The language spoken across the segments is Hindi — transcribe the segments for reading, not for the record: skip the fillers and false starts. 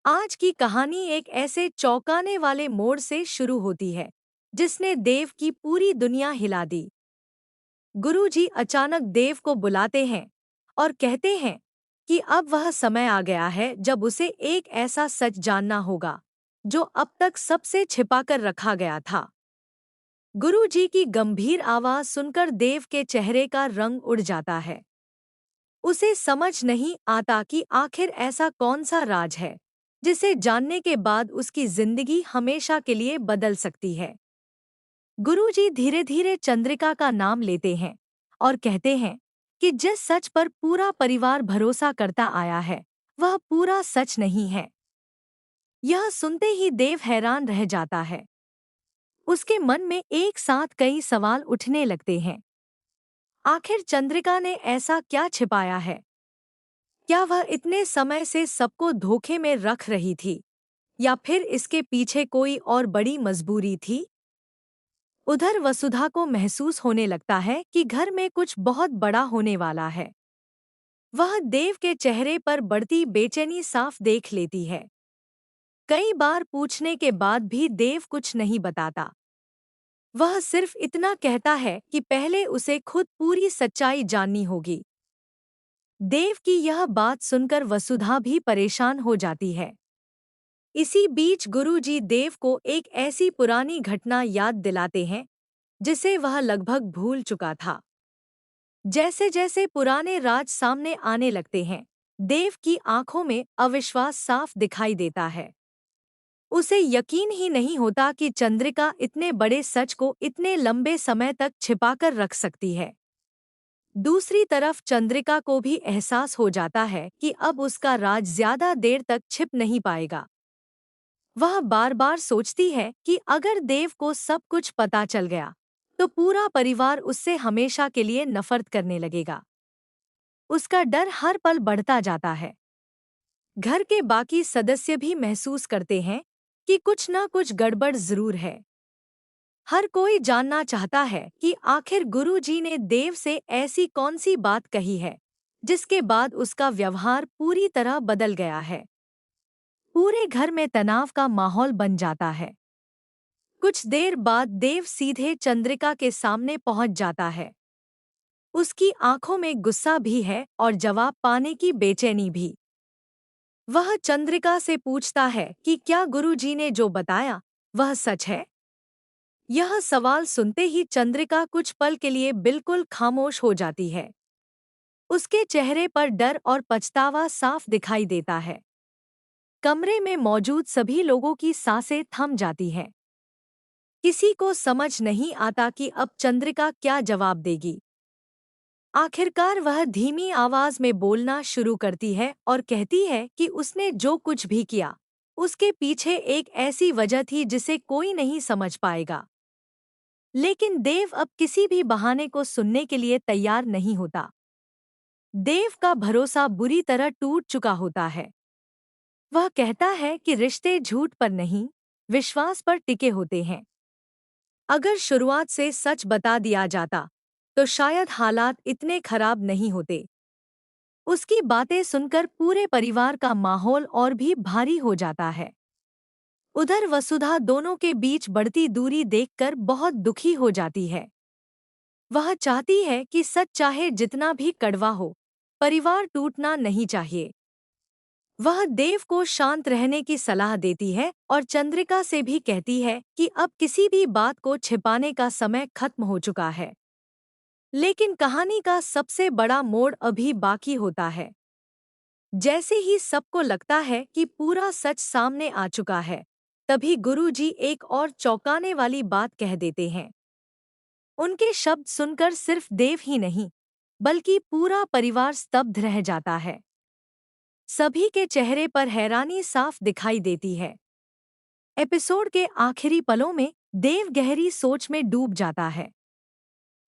आज की कहानी एक ऐसे चौंकाने वाले मोड़ से शुरू होती है जिसने देव की पूरी दुनिया हिला दी। गुरुजी अचानक देव को बुलाते हैं और कहते हैं कि अब वह समय आ गया है जब उसे एक ऐसा सच जानना होगा जो अब तक सबसे छिपाकर रखा गया था। गुरुजी की गंभीर आवाज सुनकर देव के चेहरे का रंग उड़ जाता है। उसे समझ नहीं आता कि आखिर ऐसा कौन सा राज है जिसे जानने के बाद उसकी जिंदगी हमेशा के लिए बदल सकती है। गुरुजी धीरे धीरे चंद्रिका का नाम लेते हैं और कहते हैं कि जिस सच पर पूरा परिवार भरोसा करता आया है वह पूरा सच नहीं है। यह सुनते ही देव हैरान रह जाता है। उसके मन में एक साथ कई सवाल उठने लगते हैं। आखिर चंद्रिका ने ऐसा क्या छिपाया है? क्या वह इतने समय से सबको धोखे में रख रही थी या फिर इसके पीछे कोई और बड़ी मजबूरी थी? उधर वसुधा को महसूस होने लगता है कि घर में कुछ बहुत बड़ा होने वाला है। वह देव के चेहरे पर बढ़ती बेचैनी साफ देख लेती है। कई बार पूछने के बाद भी देव कुछ नहीं बताता। वह सिर्फ इतना कहता है कि पहले उसे खुद पूरी सच्चाई जाननी होगी। देव की यह बात सुनकर वसुधा भी परेशान हो जाती है। इसी बीच गुरुजी देव को एक ऐसी पुरानी घटना याद दिलाते हैं जिसे वह लगभग भूल चुका था। जैसे जैसे पुराने राज सामने आने लगते हैं, देव की आंखों में अविश्वास साफ दिखाई देता है। उसे यकीन ही नहीं होता कि चंद्रिका इतने बड़े सच को इतने लंबे समय तक छिपाकर रख सकती है। दूसरी तरफ चंद्रिका को भी एहसास हो जाता है कि अब उसका राज ज्यादा देर तक छिप नहीं पाएगा। वह बार बार सोचती है कि अगर देव को सब कुछ पता चल गया तो पूरा परिवार उससे हमेशा के लिए नफरत करने लगेगा। उसका डर हर पल बढ़ता जाता है। घर के बाकी सदस्य भी महसूस करते हैं कि कुछ ना कुछ गड़बड़ जरूर है। हर कोई जानना चाहता है कि आखिर गुरुजी ने देव से ऐसी कौन सी बात कही है जिसके बाद उसका व्यवहार पूरी तरह बदल गया है। पूरे घर में तनाव का माहौल बन जाता है। कुछ देर बाद देव सीधे चंद्रिका के सामने पहुंच जाता है। उसकी आंखों में गुस्सा भी है और जवाब पाने की बेचैनी भी। वह चंद्रिका से पूछता है कि क्या गुरुजी ने जो बताया वह सच है। यह सवाल सुनते ही चंद्रिका कुछ पल के लिए बिल्कुल खामोश हो जाती है। उसके चेहरे पर डर और पछतावा साफ दिखाई देता है। कमरे में मौजूद सभी लोगों की सांसें थम जाती हैं। किसी को समझ नहीं आता कि अब चंद्रिका क्या जवाब देगी। आखिरकार वह धीमी आवाज में बोलना शुरू करती है और कहती है कि उसने जो कुछ भी किया उसके पीछे एक ऐसी वजह थी जिसे कोई नहीं समझ पाएगा। लेकिन देव अब किसी भी बहाने को सुनने के लिए तैयार नहीं होता। देव का भरोसा बुरी तरह टूट चुका होता है। वह कहता है कि रिश्ते झूठ पर नहीं, विश्वास पर टिके होते हैं। अगर शुरुआत से सच बता दिया जाता तो शायद हालात इतने खराब नहीं होते। उसकी बातें सुनकर पूरे परिवार का माहौल और भी भारी हो जाता है। उधर वसुधा दोनों के बीच बढ़ती दूरी देखकर बहुत दुखी हो जाती है। वह चाहती है कि सच चाहे जितना भी कड़वा हो, परिवार टूटना नहीं चाहिए। वह देव को शांत रहने की सलाह देती है और चंद्रिका से भी कहती है कि अब किसी भी बात को छिपाने का समय खत्म हो चुका है। लेकिन कहानी का सबसे बड़ा मोड़ अभी बाकी होता है। जैसे ही सबको लगता है कि पूरा सच सामने आ चुका है, तभी गुरुजी एक और चौंकाने वाली बात कह देते हैं। उनके शब्द सुनकर सिर्फ देव ही नहीं, बल्कि पूरा परिवार स्तब्ध रह जाता है। सभी के चेहरे पर हैरानी साफ दिखाई देती है। एपिसोड के आखिरी पलों में देव गहरी सोच में डूब जाता है।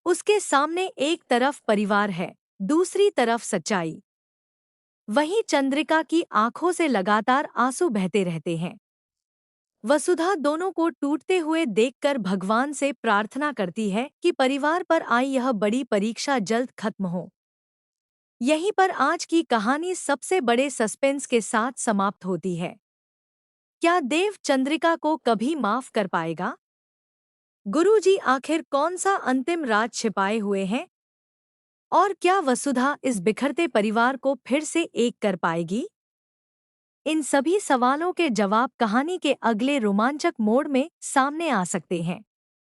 उसके सामने एक तरफ परिवार है, दूसरी तरफ सच्चाई। वहीं चंद्रिका की आंखों से लगातार आंसू बहते रहते हैं। वसुधा दोनों को टूटते हुए देखकर भगवान से प्रार्थना करती है कि परिवार पर आई यह बड़ी परीक्षा जल्द खत्म हो। यहीं पर आज की कहानी सबसे बड़े सस्पेंस के साथ समाप्त होती है। क्या देव चंद्रिका को कभी माफ कर पाएगा? गुरुजी आखिर कौन सा अंतिम राज छिपाए हुए हैं? और क्या वसुधा इस बिखरते परिवार को फिर से एक कर पाएगी? इन सभी सवालों के जवाब कहानी के अगले रोमांचक मोड़ में सामने आ सकते हैं।